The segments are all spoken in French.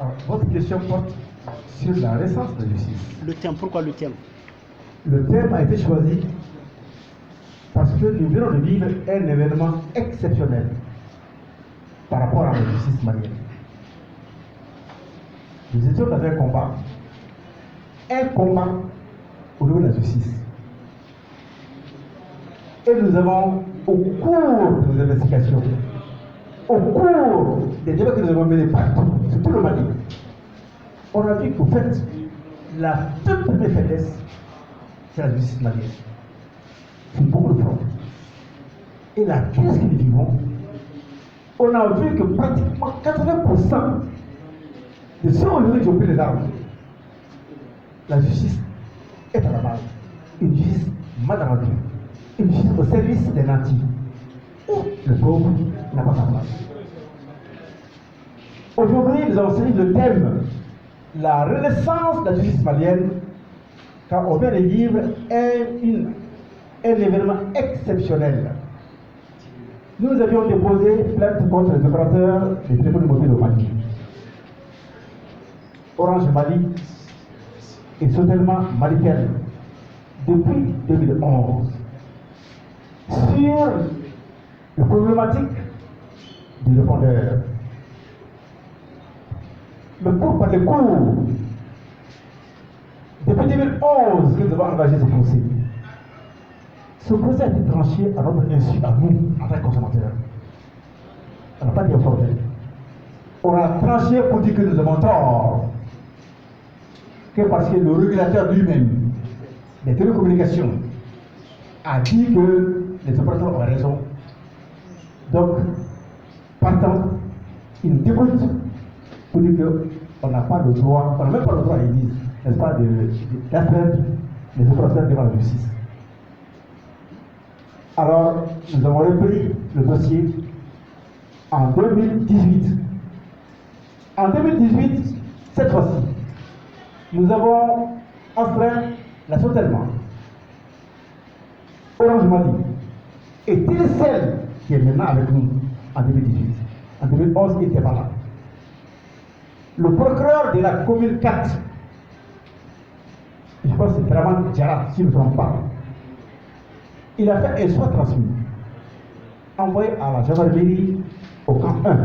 Alors, votre question porte sur la naissance de la justice. Le thème, pourquoi le thème? Le thème a été choisi parce que nous venons de vivre un événement exceptionnel par rapport à la justice malienne. Nous étions dans un combat au niveau de la justice. Et nous avons, au cours de nos investigations, au cours des débats que nous avons menés partout, sur tout le Mali, on a vu qu'au fait, la toute première faiblesse, c'est la justice malienne. C'est beaucoup de fraude. Et la crise que nous vivons, on a vu que pratiquement 80% de ceux aujourd'hui qui ont pris les armes, la justice est à la base. Une justice mal rendue. Une justice au service des nantis. Où le pauvre n'a pas sa place. Aujourd'hui, nous avons saisi le thème la renaissance de la justice malienne, car on vient de vivre un événement exceptionnel. Nous avions déposé plainte contre les opérateurs des téléphones mobiles au Mali. Orange Mali et Sotelma Malitel depuis 2011 sur la problématique du répondeur. Mais pour parler court, depuis 2011 que nous avons engagé ce procès. Ce procès a été tranché à notre insu, à nous, en tant que consommateurs. On n'a pas dit informé. On a tranché pour dire que nous avons tort. Que parce que le régulateur lui-même des télécommunications a dit que les opérateurs ont raison. Donc, partant, il nous débute pour dire qu'on n'a pas le droit, on n'a même pas le droit, ils disent, n'est-ce pas, d'astreindre les opérateurs devant la justice. Alors, nous avons repris le dossier en 2018. En 2018, cette fois-ci, nous avons astreint la Sotelma, Orange Mali, et Télécel, qui est maintenant avec nous en 2018. En 2011, il n'était pas là. Le procureur de la commune 4, je pense que c'est Draman Djara, si je ne me trompe pas, il a fait un soit transmis, envoyé à la gendarmerie au camp 1,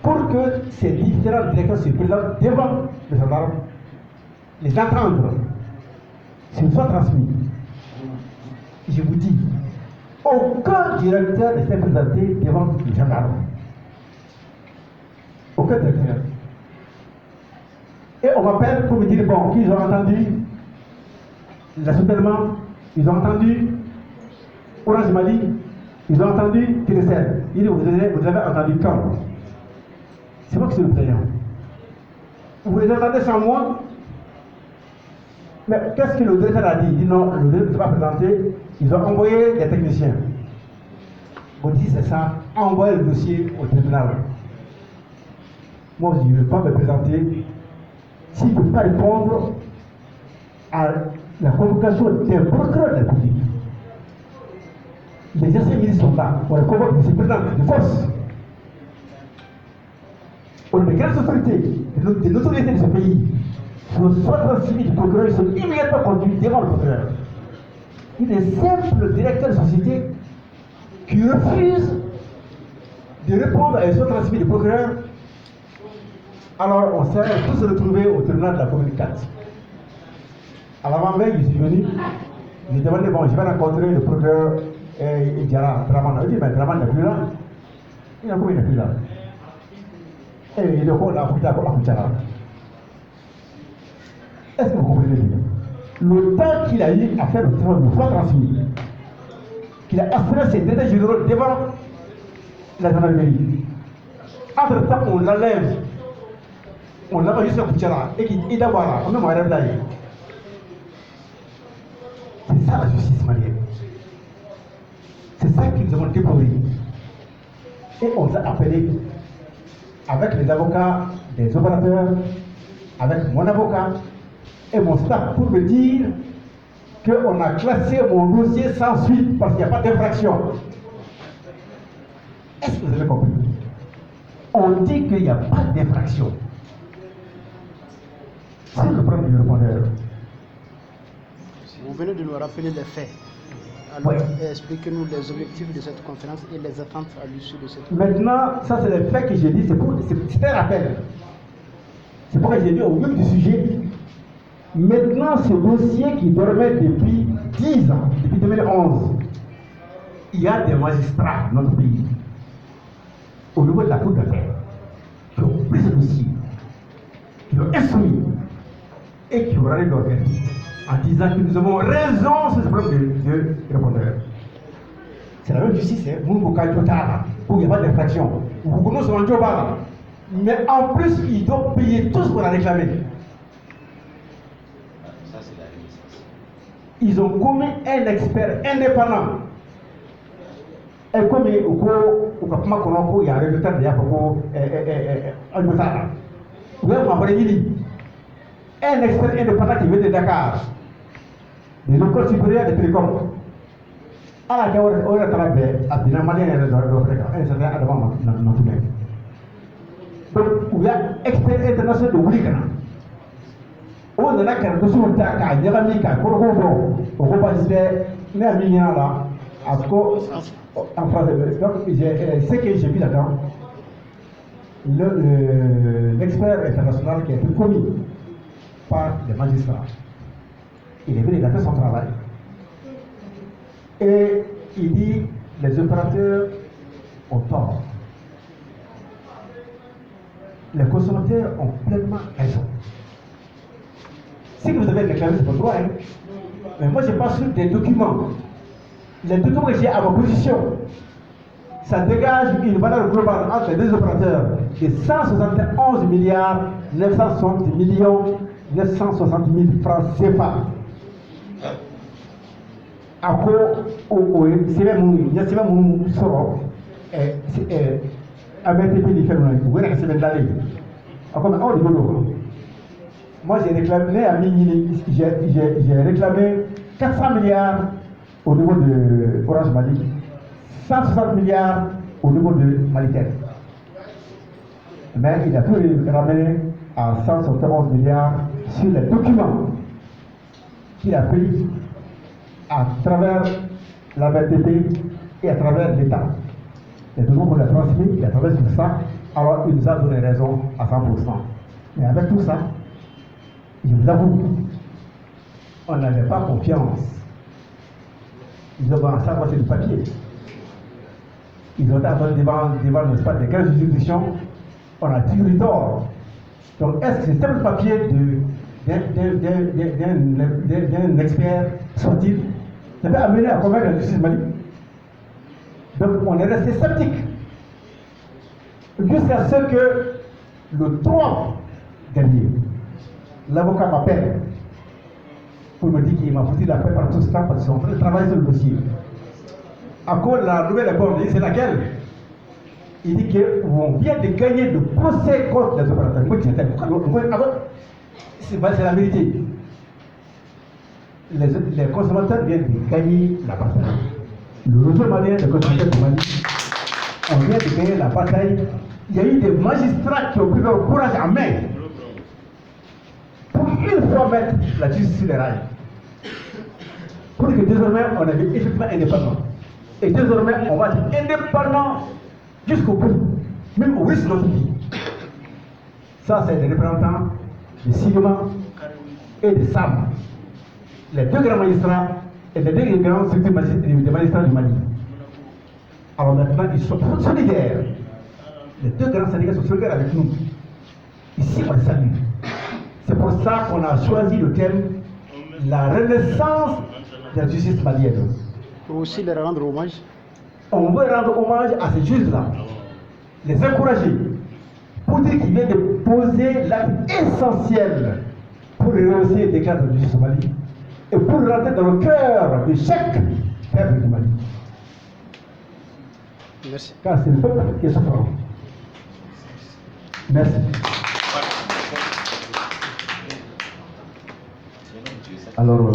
pour que ces différents directeurs se présentent devant les gendarmes, les entendre. C'est soit transmis. Je vous dis, aucun directeur ne s'est présenté devant les gendarmes. Aucun directeur. Et on m'appelle pour me dire, bon, ils ont entendu l'assouplement, ils ont entendu Orange Mali, ils ont entendu Télécel. Il dit, vous avez entendu quand? C'est moi qui suis le plaignant. Vous les entendez sans moi? Mais qu'est-ce que le directeur a dit? Il dit non, le directeur ne s'est pas présenté, ils ont envoyé des techniciens. Vous dites c'est ça, envoyez le dossier au tribunal. Moi, je ne vais pas me présenter s'il ne peut pas répondre à la convocation des procureurs de la République. Les anciens ministres sont là, on les convoque, mais c'est présent de force. On a des grandes autorités, des autorités de ce pays. Sur 66 000 procureurs, ils sont immédiatement conduits devant le procureur. Il est simple directeur de société qui refuse de répondre à 66 000 procureurs. Alors, on s'est tous retrouvés au tribunal de la commune 4. À l'avant-veille, je suis venu, j'ai demandé, bon, je vais rencontrer le procureur Diara, Draman. Il dit, mais Draman n'est plus là. Il n'est plus là. Et il est là, est-ce que vous comprenez bien? Le temps qu'il a eu à faire le travail de fois transmis, qu'il a astreint ses états généraux devant la gendarmerie. Entre-temps, on l'enlève. On l'a juste à Koutiara et qu'il a voilà, on a marre là. C'est ça la justice malienne. C'est ça que nous avons déploré. Et on s'est appelé avec les avocats des opérateurs, avec mon avocat et mon staff pour me dire qu'on a classé mon dossier sans suite parce qu'il n'y a pas d'infraction. Est-ce que vous avez compris? On dit qu'il n'y a pas d'infraction. C'est le problème du répondeur. Vous venez de nous rappeler les faits. Alors, expliquez-nous les objectifs de cette conférence et les attentes à l'issue de cette conférence. Maintenant, ça c'est les faits que j'ai dit, c'est un rappel. C'est pourquoi j'ai dit au milieu du sujet. Maintenant, ce dossier qui dormait depuis 10 ans, depuis 2011, il y a des magistrats dans notre pays, au niveau de la Cour d'appel, qui ont pris ce dossier, qui l'ont instruit et qui ont rendu leur verdict en disant que nous avons raison sur ce problème de répondeur. C'est la même justice, hein, où il n'y a pas d'infraction. Vous connaissez un job, mais en plus, ils doivent payer tout ce qu'on a réclamé. Ils ont commis un expert indépendant. Et comme il y a un résultat de un expert indépendant qui vient de Dakar, des écoles supérieures de télécom. À la Gawar, on a travaillé à Dinamadi et un certain Adama dans tout le monde. Donc, il y a un expert international de Wulikana. On a qu'un dossier de Dakar, il y a un mika, pour le gros, on va pas dire, mais à Mignan là, en français. Donc, ce que j'ai vu là-dedans, l'expert international qui a été commis par les magistrats, il est venu, il a fait son travail. Et il dit les opérateurs ont tort. Les consommateurs ont pleinement raison. Si vous avez réclamé, c'est votre droit. Hein? Mais moi, je passe sur des documents. Les documents que j'ai à ma position, ça dégage une valeur globale entre les deux opérateurs de 171 milliards 960 millions 960 000 francs CFA. À quoi c'est même sort avec les pays moi j'ai réclamé à j'ai réclamé 400 milliards au niveau de Orange Mali, 160 milliards au niveau de Malitel. Mais il a tout ramené à 171 milliards sur les documents qu'il a pris à travers la BTP et à travers l'État. Les documents qu'on a transmis, il a travaillé sur ça, alors il nous a donné raison à 100%. Mais avec tout ça, je vous avoue, on n'avait pas confiance. Ils ont avancé à passer du papier. Ils ont attendu devant n'est-ce pas, des grandes juridictions, on a tiré d'or. Donc est-ce que c'est simple papier d'un expert sorti, ça peut amener à convaincre la justice Mali? Donc on est resté sceptique. Jusqu'à ce que le 3 dernier, l'avocat m'appelle pour me dire qu'il m'a foutu la paix par tout ce temps parce qu'ils sont en train de travailler sur le dossier. À cause de la nouvelle école, c'est laquelle? Il dit qu'on vient de gagner le procès contre les opérateurs. C'est la vérité. Les consommateurs viennent de gagner la bataille. Le réseau malien des consommateurs du Mali, on vient de gagner la bataille. Il y a eu des magistrats qui ont pris leur courage en main pour une fois mettre la justice sur les rails. Pour que désormais on est effectivement indépendant. Et désormais on va être indépendant jusqu'au bout, même au risque de notre vie. Ça, c'est des représentants de Sigma et de SAM, les deux grands magistrats et les deux grands structures des magistrats du Mali. Alors maintenant, ils sont solidaires. Les deux grands syndicats sont solidaires avec nous. Ici, on les salue. C'est pour ça qu'on a choisi le thème la renaissance de la justice malienne. Pour aussi leur rendre hommage. On veut rendre hommage à ces juges-là, les encourager, pour dire qu'ils viennent de poser l'acte essentiel pour rehausser les cadres de justice au Mali et pour rentrer dans le cœur de chaque peuple du Mali. Merci. Car c'est le peuple qui est souffrant. Merci. Alors,